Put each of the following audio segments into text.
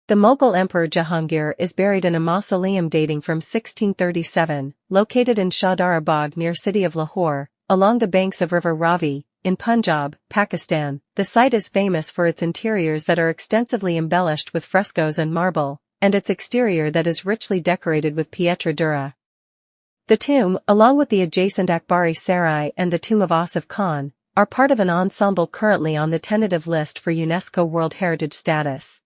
The Mughal Emperor Jahangir is buried in a mausoleum dating from 1637, located in Shahdara Bagh near city of Lahore, along the banks of River Ravi, in Punjab, Pakistan. The site is famous for its interiors that are extensively embellished with frescoes and marble, and its exterior that is richly decorated with pietra dura. The tomb, along with the adjacent Akbari Sarai and the Tomb of Asif Khan, are part of an ensemble currently on the tentative list for UNESCO World Heritage status.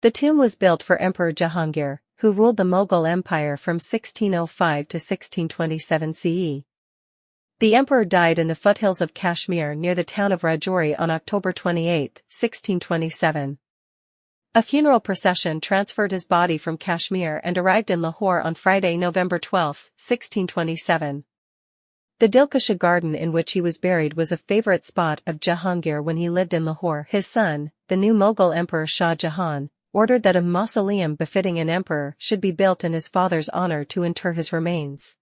The tomb was built for Emperor Jahangir, who ruled the Mughal Empire from 1605 to 1627 CE. The emperor died in the foothills of Kashmir near the town of Rajouri on October 28, 1627. A funeral procession transferred his body from Kashmir and arrived in Lahore on Friday, November 12, 1627. The Dilkusha Garden in which he was buried was a favorite spot of Jahangir when he lived in Lahore. His son, the new Mughal Emperor Shah Jahan, ordered that a mausoleum befitting an emperor should be built in his father's honor to inter his remains.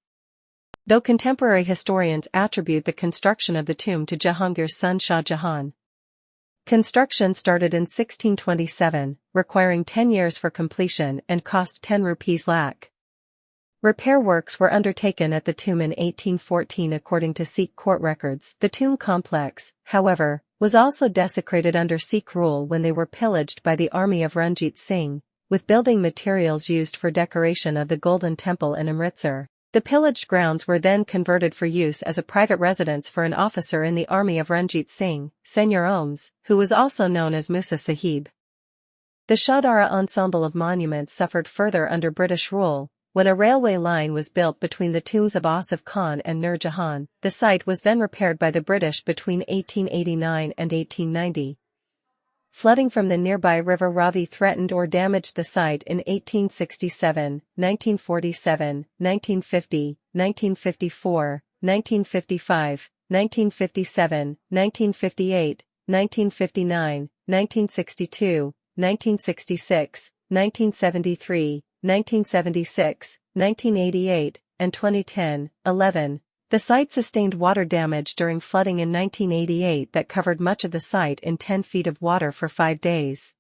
Though contemporary historians attribute the construction of the tomb to Jahangir's son Shah Jahan. Construction started in 1627, requiring 10 years for completion and cost 10 rupees lakh. Repair works were undertaken at the tomb in 1814 according to Sikh court records. The tomb complex, however, was also desecrated under Sikh rule when they were pillaged by the army of Ranjit Singh, with building materials used for decoration of the Golden Temple in Amritsar. The pillaged grounds were then converted for use as a private residence for an officer in the army of Ranjit Singh, Senior Ohms, who was also known as Musa Sahib. The Shahdara ensemble of monuments suffered further under British rule, when a railway line was built between the tombs of Asif Khan and Nur Jahan. The site was then repaired by the British between 1889 and 1890. Flooding from the nearby River Ravi threatened or damaged the site in 1867, 1947, 1950, 1954, 1955, 1957, 1958, 1959, 1962, 1966, 1973, 1976, 1988, and 2010, 11. The site sustained water damage during flooding in 1988 that covered much of the site in 10 feet of water for 5 days.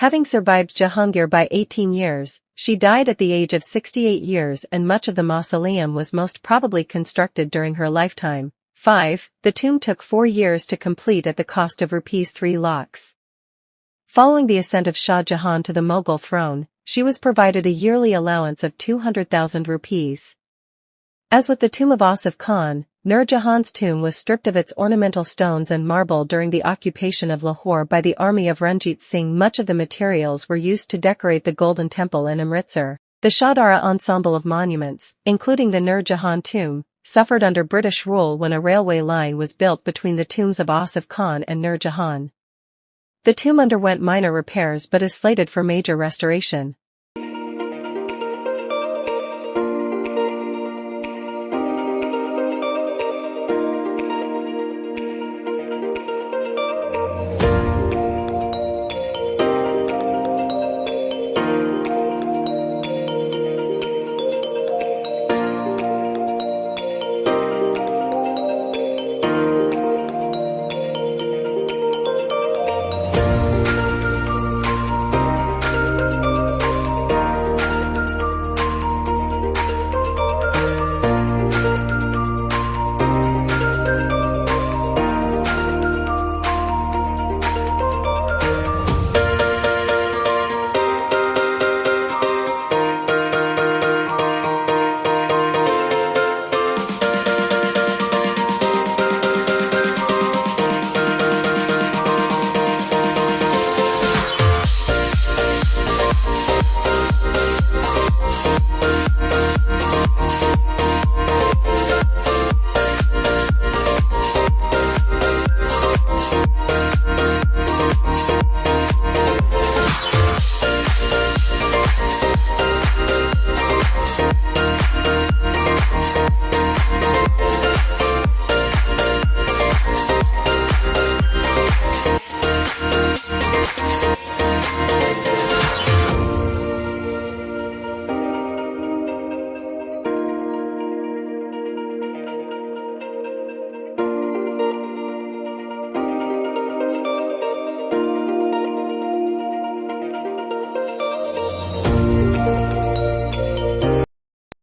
Having survived Jahangir by 18 years, she died at the age of 68 years, and much of the mausoleum was most probably constructed during her lifetime. 5. The tomb took 4 years to complete at the cost of rupees 3 lakhs. Following the ascent of Shah Jahan to the Mughal throne, she was provided a yearly allowance of 200,000 rupees. As with the tomb of Asif Khan, Nur Jahan's tomb was stripped of its ornamental stones and marble during the occupation of Lahore by the army of Ranjit Singh. Much of the materials were used to decorate the Golden Temple in Amritsar. The Shahdara ensemble of monuments, including the Nur Jahan tomb, suffered under British rule when a railway line was built between the tombs of Asif Khan and Nur Jahan. The tomb underwent minor repairs but is slated for major restoration.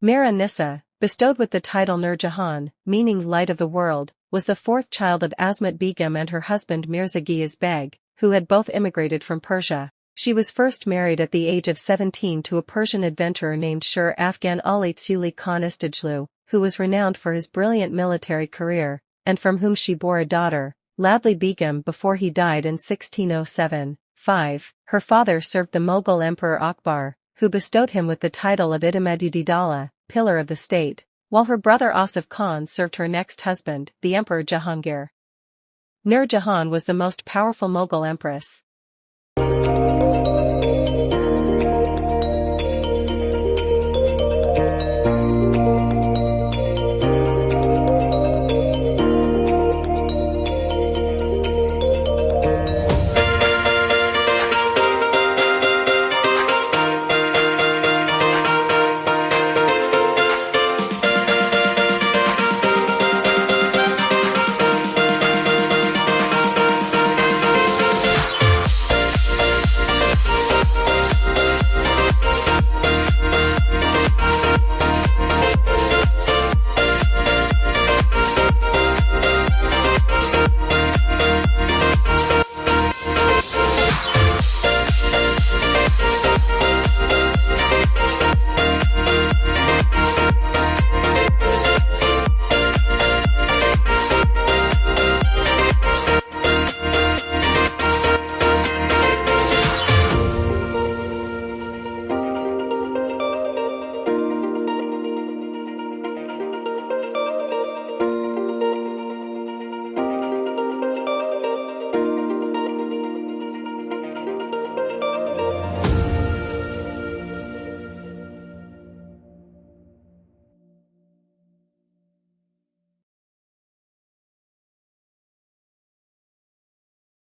Mir an-Nisa, bestowed with the title Nur Jahan, meaning light of the world, was the fourth child of Asmat Begum and her husband Mirza Ghias Beg, who had both immigrated from Persia. She was first married at the age of 17 to a Persian adventurer named Shur Afghan Ali Tsuli Khan Istajlu, who was renowned for his brilliant military career, and from whom she bore a daughter, Ladli Begum, before he died in 1607. 5. Her father served the Mughal Emperor Akbar, who bestowed him with the title of Idamadudidala, pillar of the state, while her brother Asif Khan served her next husband, the Emperor Jahangir. Nur Jahan was the most powerful Mughal empress.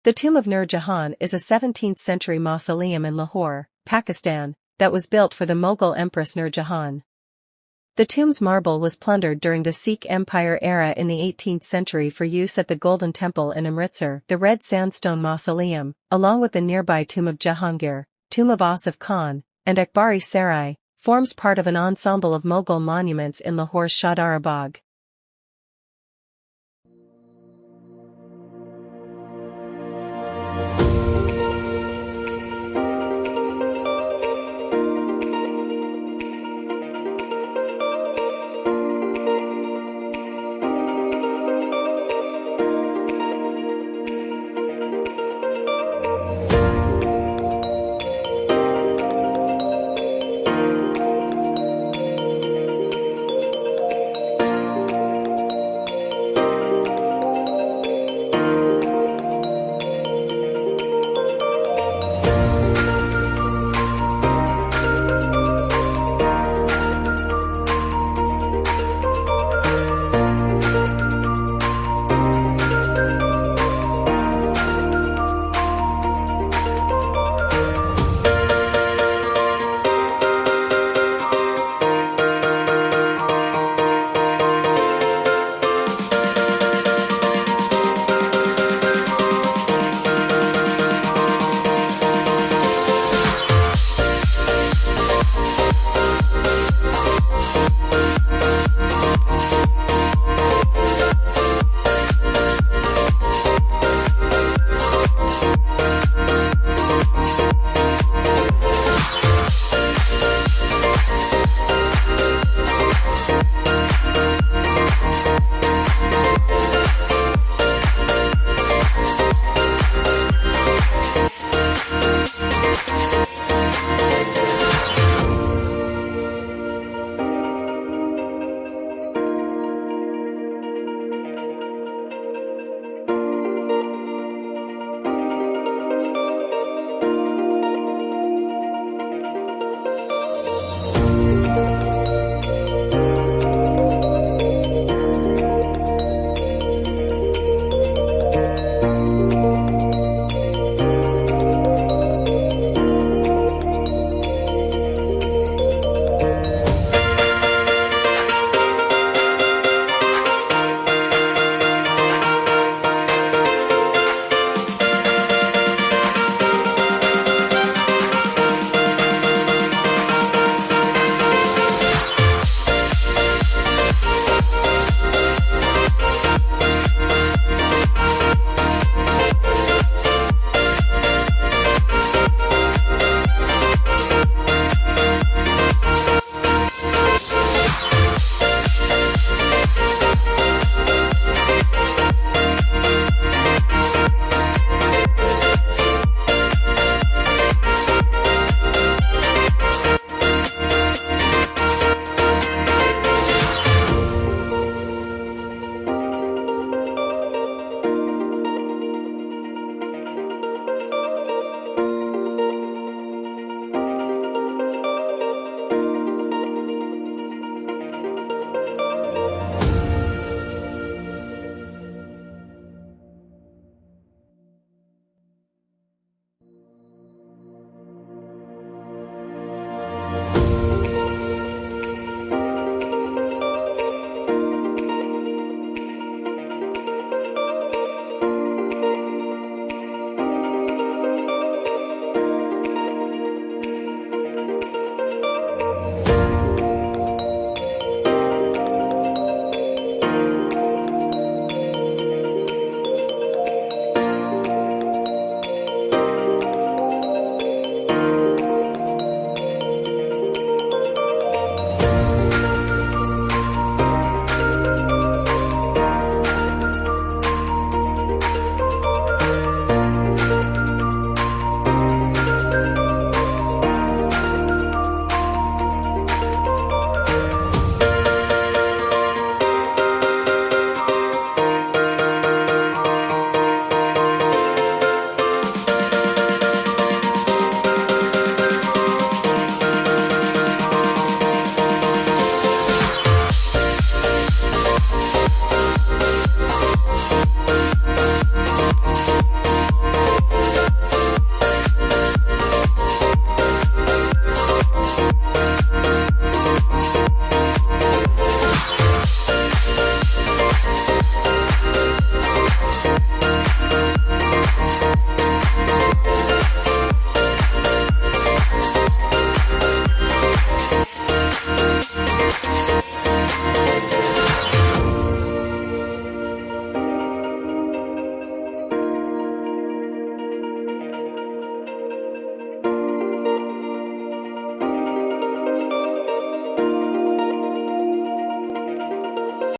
The tomb of Nur Jahan is a 17th-century mausoleum in Lahore, Pakistan, that was built for the Mughal Empress Nur Jahan. The tomb's marble was plundered during the Sikh Empire era in the 18th century for use at the Golden Temple in Amritsar. The red sandstone mausoleum, along with the nearby tomb of Jahangir, Tomb of Asif Khan, and Akbari Sarai, forms part of an ensemble of Mughal monuments in Lahore's Shahdara Bagh.